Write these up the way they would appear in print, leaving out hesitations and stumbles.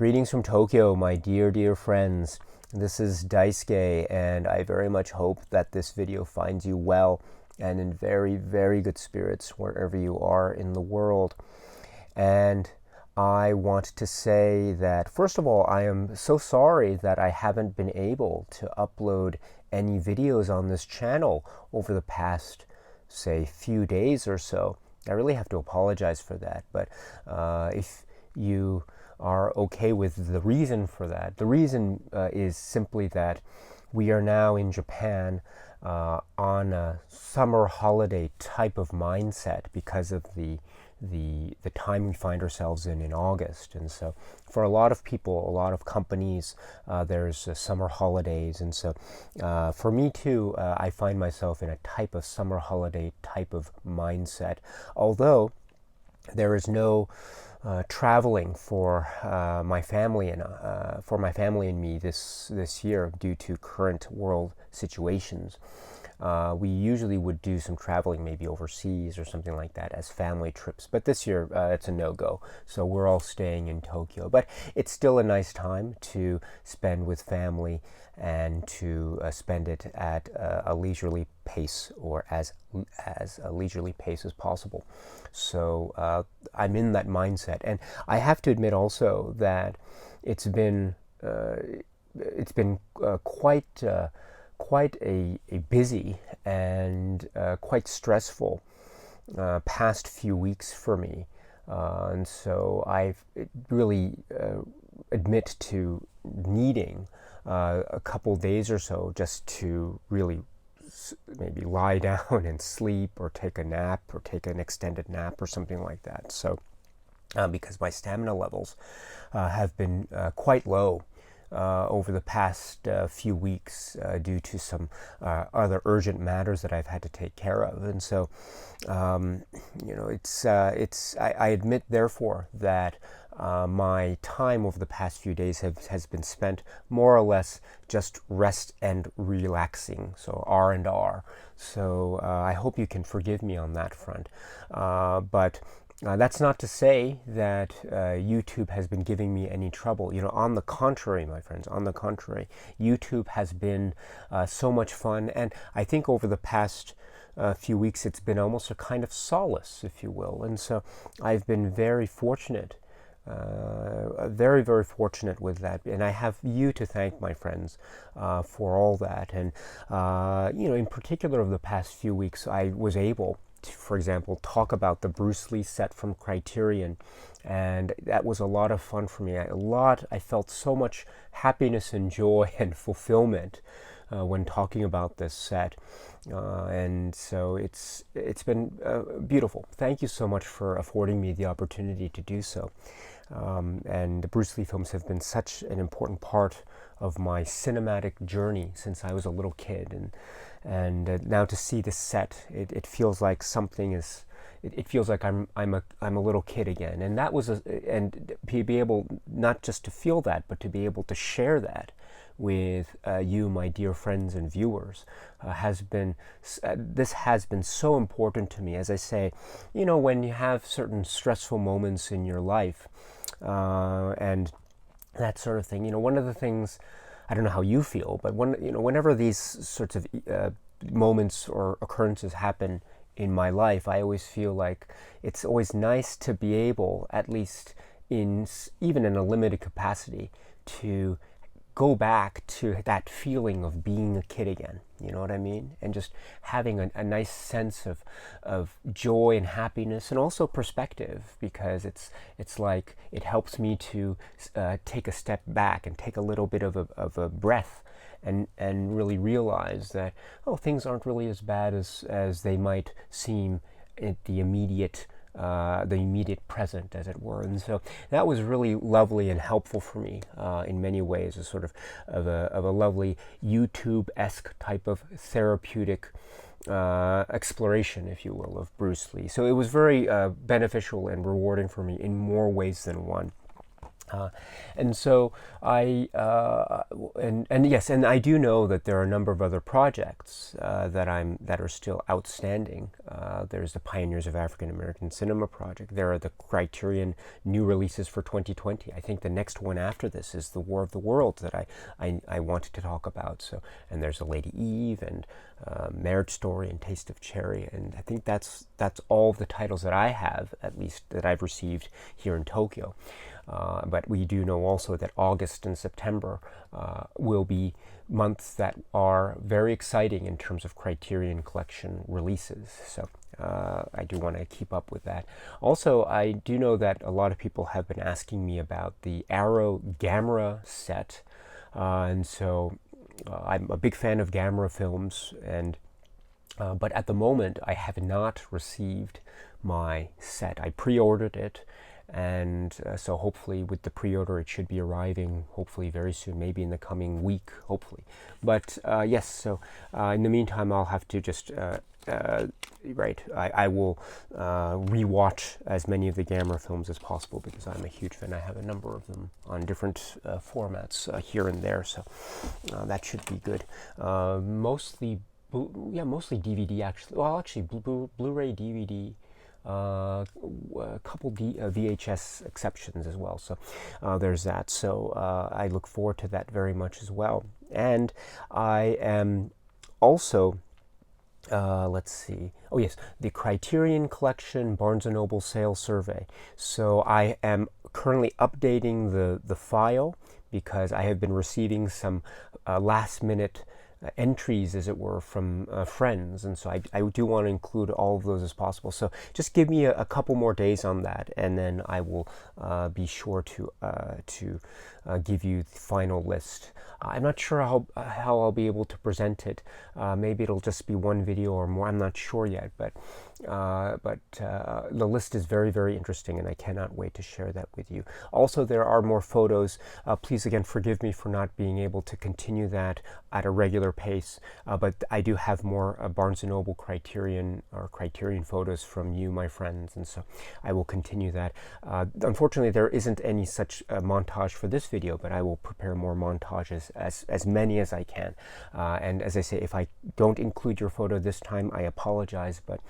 Greetings from Tokyo, my dear friends. This is Daisuke, and I very much hope that this video finds you well and in very good spirits wherever you are in the world. And I want to say that, first of all, I am so sorry that I haven't been able to upload any videos on this channel over the past, say, few days or so. I really have to apologize for that, but if you are okay with the reason for that, the reason is simply that we are now in Japan on a summer holiday type of mindset because of the time we find ourselves in August. And so for a lot of people, a lot of companies, there's summer holidays. And so for me too, I find myself in a type of summer holiday type of mindset. Although there is no traveling for my family and me this year due to current world situations. We usually would do some traveling, maybe overseas or something like that, as family trips. But this year, it's a no-go. So we're all staying in Tokyo. But it's still a nice time to spend with family and to spend it at a leisurely pace, or as a leisurely pace as possible. So I'm in that mindset. And I have to admit also that it's been quite a busy and quite stressful past few weeks for me. And so I really admit to needing a couple days or so just to really maybe lie down and sleep, or take a nap, or take an extended nap or something like that. So because my stamina levels have been quite low over the past few weeks due to some other urgent matters that I've had to take care of. And so I admit therefore that my time over the past few days has been spent more or less just rest and relaxing, so R&R. So I hope you can forgive me on that front. But that's not to say that YouTube has been giving me any trouble. On the contrary, my friends, on the contrary, YouTube has been so much fun. And I think over the past few weeks, it's been almost a kind of solace, if you will. And so I've been very fortunate, very fortunate with that. And I have you to thank, my friends, for all that. And, in particular, over the past few weeks, I was able to, for example, talk about the Bruce Lee set from Criterion, and that was a lot of fun for me. I felt so much happiness and joy and fulfillment when talking about this set, and so it's been beautiful. Thank you so much for affording me the opportunity to do so. And the Bruce Lee films have been such an important part of my cinematic journey since I was a little kid, and now to see this set, it feels like something is. It feels like I'm a little kid again, and that was and to be able not just to feel that, but to be able to share that with you, my dear friends and viewers, this has been so important to me. As I say, when you have certain stressful moments in your life, and that sort of thing, one of the things, I don't know how you feel, but whenever these sorts of moments or occurrences happen in my life, I always feel like it's always nice to be able, at least even in a limited capacity, to go back to that feeling of being a kid again. You know what I mean? And just having a nice sense of joy and happiness, and also perspective, because it's like it helps me to take a step back and take a little bit of a breath, and really realize that, things aren't really as bad as they might seem at the immediate present, as it were. And so that was really lovely and helpful for me in many ways, a sort of a lovely YouTube-esque type of therapeutic exploration, if you will, of Bruce Lee. So it was very beneficial and rewarding for me in more ways than one. Uh, and so and yes, and I do know that there are a number of other projects that are still outstanding. There's the Pioneers of African American Cinema project. There are the Criterion new releases for 2020. I think the next one after this is The War of the Worlds that I wanted to talk about. So, and there's a Lady Eve and Marriage Story and Taste of Cherry, and I think that's all the titles that I have, at least that I've received here in Tokyo. But we do know also that August and September will be months that are very exciting in terms of Criterion Collection releases. So I do want to keep up with that. Also, I do know that a lot of people have been asking me about the Arrow Gamera set. And so I'm a big fan of Gamera films, and but at the moment I have not received my set. I pre-ordered it, and so hopefully with the pre-order it should be arriving hopefully very soon, maybe in the coming week, hopefully. But yes, so in the meantime I'll have to just I will rewatch as many of the Gamera films as possible, because I'm a huge fan. I have a number of them on different formats here and there, so that should be good. Mostly DVD actually. Well, actually Blu-ray, DVD, a couple VHS exceptions as well. So there's that. So I look forward to that very much as well. And I am also, let's see. Oh yes, the Criterion Collection Barnes & Noble sales survey. So I am currently updating the file, because I have been receiving some last-minute entries, as it were, from friends, and so I do want to include all of those as possible. So just give me a couple more days on that, and then I will be sure to give you the final list. I'm not sure how I'll be able to present it. Maybe it'll just be one video or more. I'm not sure yet, but the list is very, very interesting, and I cannot wait to share that with you. Also, there are more photos. Please again forgive me for not being able to continue that at a regular pace, but I do have more Barnes & Noble Criterion photos from you, my friends, and so I will continue that. Unfortunately, there isn't any such montage for this video, but I will prepare more montages, as many as I can. And as I say, if I don't include your photo this time, I apologize, but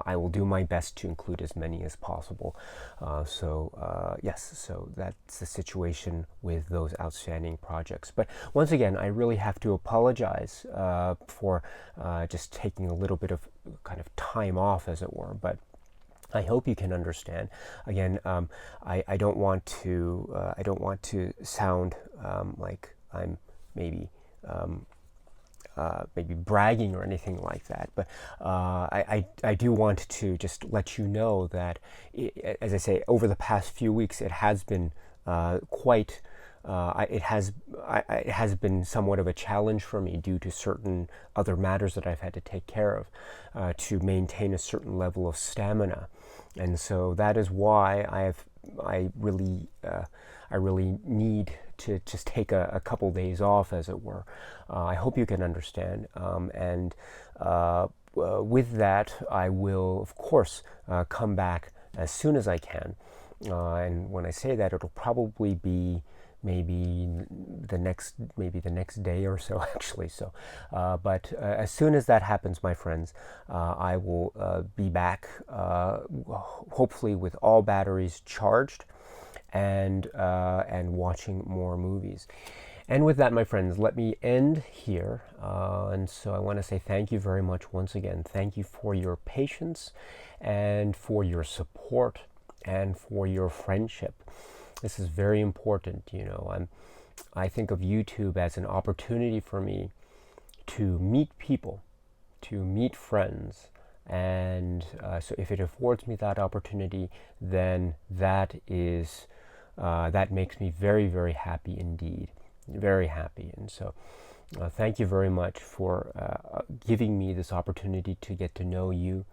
I will do my best to include as many as possible. Yes, so that's the situation with those outstanding projects. But once again, I really have to apologize for just taking a little bit of kind of time off, as it were. But I hope you can understand. Again, I don't want to sound like I'm maybe bragging or anything like that, but I do want to just let you know that, as I say, over the past few weeks, it has been it has been somewhat of a challenge for me, due to certain other matters that I've had to take care of, to maintain a certain level of stamina, and so that is why I really need to just take a couple days off, as it were. I hope you can understand, and with that, I will, of course, come back as soon as I can. And when I say that, it'll probably be maybe the next day or so, actually. So, but as soon as that happens, my friends, I will be back, hopefully with all batteries charged, and watching more movies. And with that, my friends, let me end here. And so I want to say thank you very much once again. Thank you for your patience, and for your support, and for your friendship. This is very important. I think of YouTube as an opportunity for me to meet people, to meet friends. And so if it affords me that opportunity, then that makes me very, very happy indeed. Very happy. And so thank you very much for giving me this opportunity to get to know you,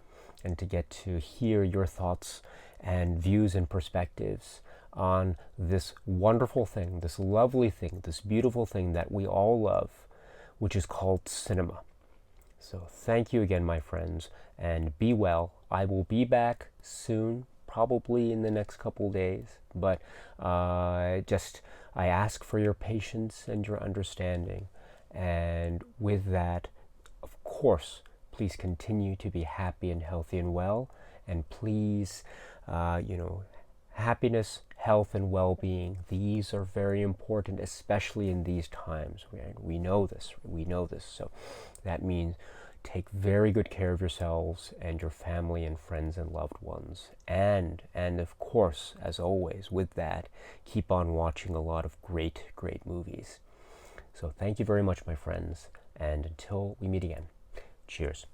and to get to hear your thoughts and views and perspectives on this wonderful thing, this lovely thing, this beautiful thing that we all love, which is called cinema. So thank you again, my friends, and be well. I will be back soon, probably in the next couple days. But I ask for your patience and your understanding. And with that, of course, please continue to be happy and healthy and well. And please, happiness, health, and well-being, these are very important, especially in these times. We know this. So that means take very good care of yourselves and your family and friends and loved ones. And of course, as always, with that, keep on watching a lot of great movies. So thank you very much, my friends. And until we meet again, cheers.